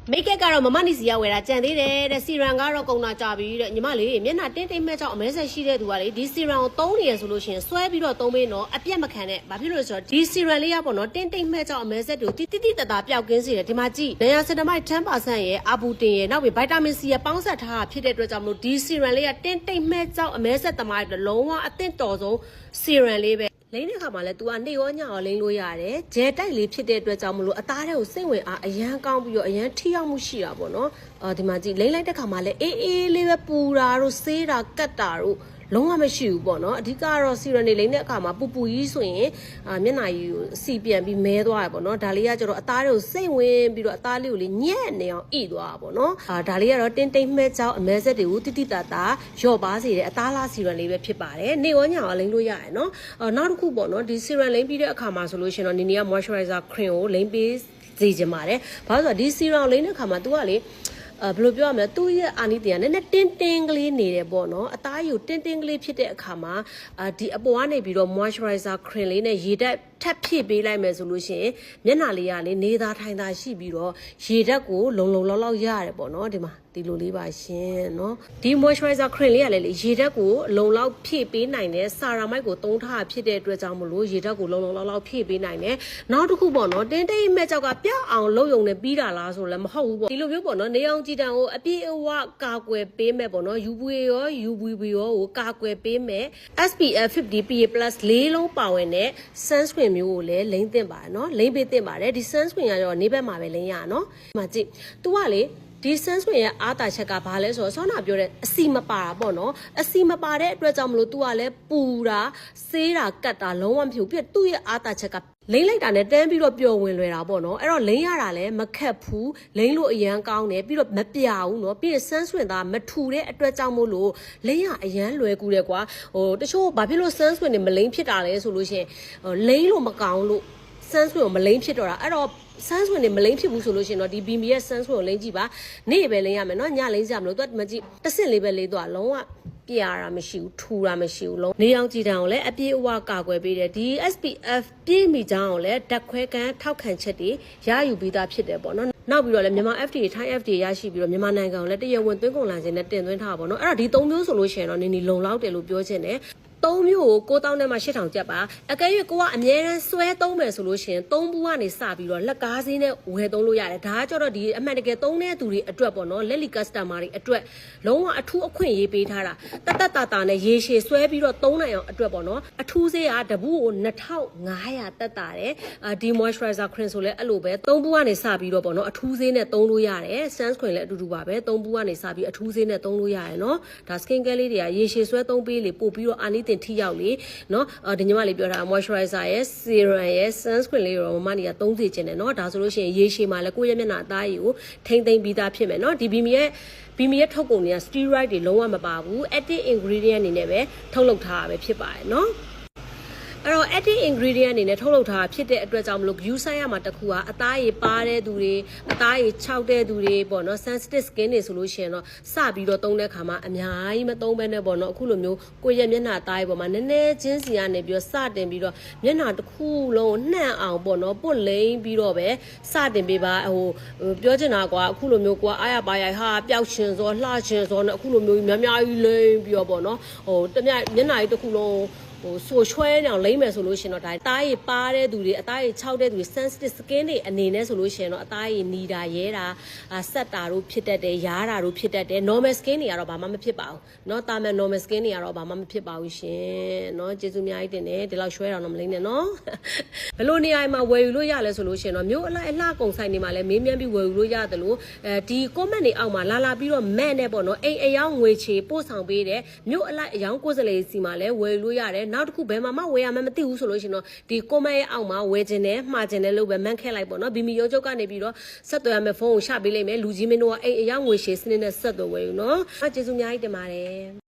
မိတ်ကက်ကတော့မမနီစီရဝယ်တာကြံသေးတယ်တဲ့စီရန်ကတော့ကုန်တာကြပြီတဲ့ညီမလေးမျက်နှာတင်းတိမ်မဲ့ကြောင့်အမဲဆက်ရှိတဲ့သူကလေဒီစီရန်ကိုသုံးနေရဆိုလို့ရှိရင်ဆွဲပြီးတော့သုံးပေးတော့အပြက်မခံနဲ့ဘာဖြစ်လို့လဲဆိုတော့ဒီစီရန်လေးကပေါ့နော်တင်းတိမ်မဲ့ကြောင့်အမဲဆက်တို့တိတိတတာပျောက်ကင်းစေတယ်ဒီမှာကြည့်နေရာစင်တမိုက် 10% ရဲ့အာဘူတင်ရဲ့နောက်ပြီးဗိုက်တာမင်စီရဲ့ပေါင်းဆက်ထားတာဖြစ်တဲ့အတွက်ကြောင့်မလို့ဒီစီရန်လေးကတင်းတိမ်မဲ့ကြောင့်အမဲဆက်သမားတွေလုံးဝအသင့်တော်ဆုံးစီရန်လေးပဲလိမ့်တဲ့ခါမှာလဲ तू ကနေရောညရောလိမ့်လို့ရတယ်ဂျဲတိုက်လေးဖြစ်တဲ့အတွက်ကြောင့်မလို့အသားတွေကိုစိတ်ဝင်အားအရန်ကောင်းပြီးတော့အရန်ထိရောက်မှုရှိတာပေါ့နော်ဒီမှာကြည့်လိမ့်လိုက်တဲ့ခါမှာလဲအေးအေးလေးပဲပူတာတို့ဆေးတာကတ်တာတို့လုံးဝမရှိဘူးပေါ့နော်အဓိကတော့စီရန်နေလိမ့်တဲ့အခါမှာပူပူကြီးဆိုရင်မျက်နှာကြီးကိုစီပြန်ပြီးမဲသွားရပေါ့နော်ဒါလေးကကျတော့အသားတွေကိုစိတ်ဝင်ပြီးတော့အသားလေးကိုလေညက်နေအောင်ဣသွားတာပေါ့နော်ဒါလေးကတော့တင်းတိမ်မဲ့ကြောင်းအမဲဆက်တွေကိုတိတိတတာရော့ပါစေတယ်အသားလားစီရန်လေးပဲဖြစ်ပါတယ်နေရောညရောလိမ့်လို့ရတယ်နော်နောက်တစ်ခုပေါ့နော်ဒီစီရန်လိမ့်ပြီးတဲ့အခါမှာဆိုလို့ရှိရင်တော့နီနီက moisturizer cream ကိုလိမ့်ပေးစေချင်ပါတယ်ဘာလို့ဆိုတော့ဒီစီရန်လိမ့်တဲ့အခါမှာ तू ကလေဘယ်လိုပြောရမလဲသူ့ရဲ့အာနိသင်ကနည်းနည်းတင်းတင်းကလေးနေတယ်ပေါ့နော်အသားယူတင်းတင်းကလေးဖြစ်တဲ့အခါမှာဒီအပေါ်ကနေပြီးတော့ moisturizer cream လေးနဲ့ရေဓာတ်ထပ်ဖြည့်ပေးလိုက်မယ်ဆိုလို့ရှိရင်မျက်နှာလေးကလေနေသားထိုင်သားရှိပြီးတော့ရေဓာတ်ကိုလုံလုံလောက်လောက်ရတယ်ပေါ့နော်ဒီမှာဒီလိုလေးပါရှင်နော်ဒီ moisturizer cream လေးကလည်းလေရေဓာတ်ကိုလုံလောက်ဖြည့်ပေးနိုင်တဲ့ဆာရာမိုက်ကိုသုံးထားဖြစ်တဲ့အတွက်ကြောင့်မလို့ရေဓာတ်ကိုလုံလုံလောက်လောက်ဖြည့်ပေးနိုင်တယ်နောက်တစ်ခုပေါ့နော်တင်းတိမ်မဲ့ကြောက်ကပြအောင်လုံယုံနဲ့ပြီးတာလားဆိုလည်းမဟုတ်ဘူးပေါ့ဒီလိုမျိုးပေါ့နော်နေအောင်ကြည်တံကိုအပြည့်အဝကာကွယ်ပေးမဲ့ပေါ့နော် UV ရော UVB ရောကိုကာကွယ်ပေးမဲ့ SPF 50 PA+ လေးလုံးပါဝင်တဲ့ sunscreen မျိုးကိုလည်းလိမ့်သင့်ပါတယ်နော်လိမ့်ပေးသင့်ပါတယ်ဒီ sunscreen ကတော့နေဘက်မှာပဲလိမ့်ရနော်ဒီမှာကြည့် तू ကလေဒီ sunscreen ရဲ့အားတာချက်ကဘာလဲဆိုတော့ဆောင်းနာပြောတဲ့အစီမပါတာပေါ့နော်အစီမပါတဲ့အတွက်ကြောင့်မလို့ तू ကလည်းပူတာဆေးတာကတ်တာလုံးဝမဖြစ်ဘူးပြီးသူ့ရဲ့အားတာချက်ကလိမ့်လိုက်တာနဲ့တန်းပြီးတော့ပျော်ဝင်လွယ်တာပေါ့နော်အဲ့တော့လိမ့်ရတာလည်းမခက်ဘူးလိမ့်လို့အရန်ကောင်းတယ်ပြီးတော့မပြဘူးနော်ပြီးရင် sunscreen သားမထူတဲ့အတွက်ကြောင့်မို့လို့လိမ့်ရအရန်လွယ်ကူတယ်ကွာတချို့ဘာဖြစ်လို့ sunscreen တွေမလိမ့်ဖြစ်တာလဲဆိုလို့ရှိရင်လိမ့်လို့မကောင်းလို့ sunscreen ကိုမလိမ့်ဖြစ်တော့တာအဲ့တော့sunscreen တွေမလိမ့်ဖြစ်ဘူးဆိုလို့ရှိရင်တော့ဒီ BB ရဲ့ sunscreen ကိုလိမ့်ကြည့်ပါနေ့ပဲလိမ့်ရမယ်เนาะညလိမ့်ကြမလို့သူကမကြည့်တစ်စင်လေးပဲလိမ့်သွားလုံးဝပြာတာမရှိဘူးထူတာမရှိဘူးလုံးနေအောင်ကြည်တံကိုလည်းအပြည့်အဝကာကွယ်ပေးတယ်ဒီ SPF ပြည့်မိကြောင်းကိုလည်းဓာတ်ခွဲကန်ထောက်ခံချက်တွေရယူပြီးသားဖြစ်တယ်ပေါ့เนาะနောက်ပြီးတော့လည်းမြန်မာ FDA ထိုင်း FDA ရရှိပြီးတော့မြန်မာနိုင်ငံကိုလည်းတရားဝင်သွင်းကုန်လိုင်စင်နဲ့တင်သွင်းထားတာပေါ့เนาะအဲ့တော့ဒီ၃မျိုးဆိုလို့ရှိရင်တော့နေလုံလောက်တယ်လို့ပြောချင်တယ်3မျိုးကို9000နဲ့မှ8000ကျပ်ပါအကယ်၍ကိုကအမြဲတမ်းဆွဲသုံးမယ်ဆိုလို့ရှိရင်3ဘူးကနေစပြီးတော့လက်ကားစင်းနဲ့ဝယ်သုံးလို့ရတယ်ဒါကကြတော့ဒီအမှန်တကယ်သုံးတဲ့သူတွေအတွက်ပေါ့နော်လက်လီ customer တွေအတွက်လုံးဝအထူးအခွင့်ရေးပေးထားတာတတ်တာနဲ့ရေရှည်ဆွဲပြီးတော့သုံးနိုင်အောင်အတွက်ပေါ့နော်အထူးစေးကတဘူးကို2500တက်တာတယ်ဒီ moisturizer cream ဆိုလဲအဲ့လိုပဲ3ဘူးကနေစပြီးတော့ပေါ့နော်အထူးစေးနဲ့သုံးလို့ရတယ် sunscreen လည်းအတူတူပါပဲ3ဘူးကနေစပြီးအထူးစေးနဲ့သုံးလို့ရတယ်နော်ဒါ skin care လေးတွေကရေရှည်ဆွဲသုံးပေးလေပို့ပြီးတော့အာနိသင်ထိရောက်လေနော်ဒီညီမလေးပြောတာ moisturizer ရဲ့ serum ရဲ့ sunscreen လေးရောမမနီကသုံးစီခြင်းတယ်နော်ဒါဆိုလို့ရှိရင်ရေရှည်မှာလည်းကိုယ့်ရဲ့မျက်နှာအသားရည်ကိုထိမ့်သိမ့်ပြီးသားဖြစ်မယ်နော်ဒီ BB ရဲ့ထုတ်ကုန်တွေက steroid တွေလုံးဝမပါဘူး active ingredient အနေနဲ့ပဲထုတ်လုပ်ထားတာပဲဖြစ်ပါတယ်နော်အဲ့တော့ active ingredient အနေနဲ့ထုတ်လုပ်ထားတာဖြစ်တဲ့အတွက်ကြောင့်မလို့ view site ရမှာတခုကအသားရည်ပါတဲ့သူတွေအသားရည်ခြောက်တဲ့သူတွေပေါ့နော် sensitive skin တွေဆိုလို့ရှိရင်တော့စပြီးတော့သုံးတဲ့ခါမှာအများကြီးမသုံးဘဲနဲ့ပေါ့နော်အခုလိုမျိုးကိုယ့်ရဲ့မျက်နှာသားရည်ပေါ်မှာနည်းနည်းချင်းစီကနေပြီးတော့စတင်ပြီးတော့မျက်နှာတစ်ခုလုံးနှံ့အောင်ပေါ့နော်ပွတ်လိမ့်ပြီးတော့ပဲစတင်ပေးပါပြောချင်တာကွာအခုလိုမျိုးကွာအားရပါရဟာပျောက်ရှင်စောလှရှင်စောနဲ့အခုလိုမျိုးများများကြီးလိမ့်ပြီးတော့ပေါ့နော်တမျက်မျက်နှာကြီးတစ်ခုလုံးဆိုချွဲနေအောင်လိမ့်မယ်ဆိုလို့ရှင်တော့ဒါအသားရည်ပါတဲ့သူတွေအသားရည်ခြောက်တဲ့သူတွေ sensitive skin တွေအနေနဲ့ဆိုလို့ရှင်တော့အသားရည်နီတာရဲတာဆက်တာတို့ဖြစ်တတ်တယ်ရားတာတို့ဖြစ်တတ်တယ် normal skin တွေကတော့ဘာမှမဖြစ်ပါဘူးเนาะတာမန် normal skin တွေကတော့ဘာမှမဖြစ်ပါဘူးရှင်เนาะကျေးဇူးအများကြီးတင်တယ်ဒီလောက်ရွှဲတာတော့မလိမ့်နဲ့เนาะဘယ်လိုနေရာမှာဝယ်ယူလို့ရလဲဆိုလို့ရှင်တော့မျိုးအလိုက်အလှကုန်ဆိုင်တွေမှာလည်းမေးမြန်းပြီးဝယ်ယူလို့ရတယ်လို့ဒီ comment တွေအောက်မှာလာပြီးတော့မန့်နဲ့ပေါ့เนาะအိမ်အယောင်ငွေချေပို့ဆောင်ပေးတယ်မျိုးအလိုက်အယောင်ကိုယ်စလေစီမှာလည်းဝယ်ယူလို့ရတယ်နောက်တစ်ခုဘယ်မှာမှဝယ်ရမှမသိဘူးဆိုလို့ရှင်တော့ဒီ comment ရဲ့အောက်မှာဝယ်ခြင်းနဲ့မှားခြင်းနဲ့လို့ပဲမှန်းခဲ့လိုက်ပေါ့နော်ဘီမီရုံးချုပ်ကနေပြီးတော့ဆက်သွယ်ရမယ့်ဖုန်းကိုချပေးလိုက်မယ်လူကြီးမင်းတို့ကအိမ်အယောင်ငွေရှေးစနစ်နဲ့ဆက်သွယ်ဝယ်ယူနော်ကျေးဇူးအများကြီးတင်ပါတယ်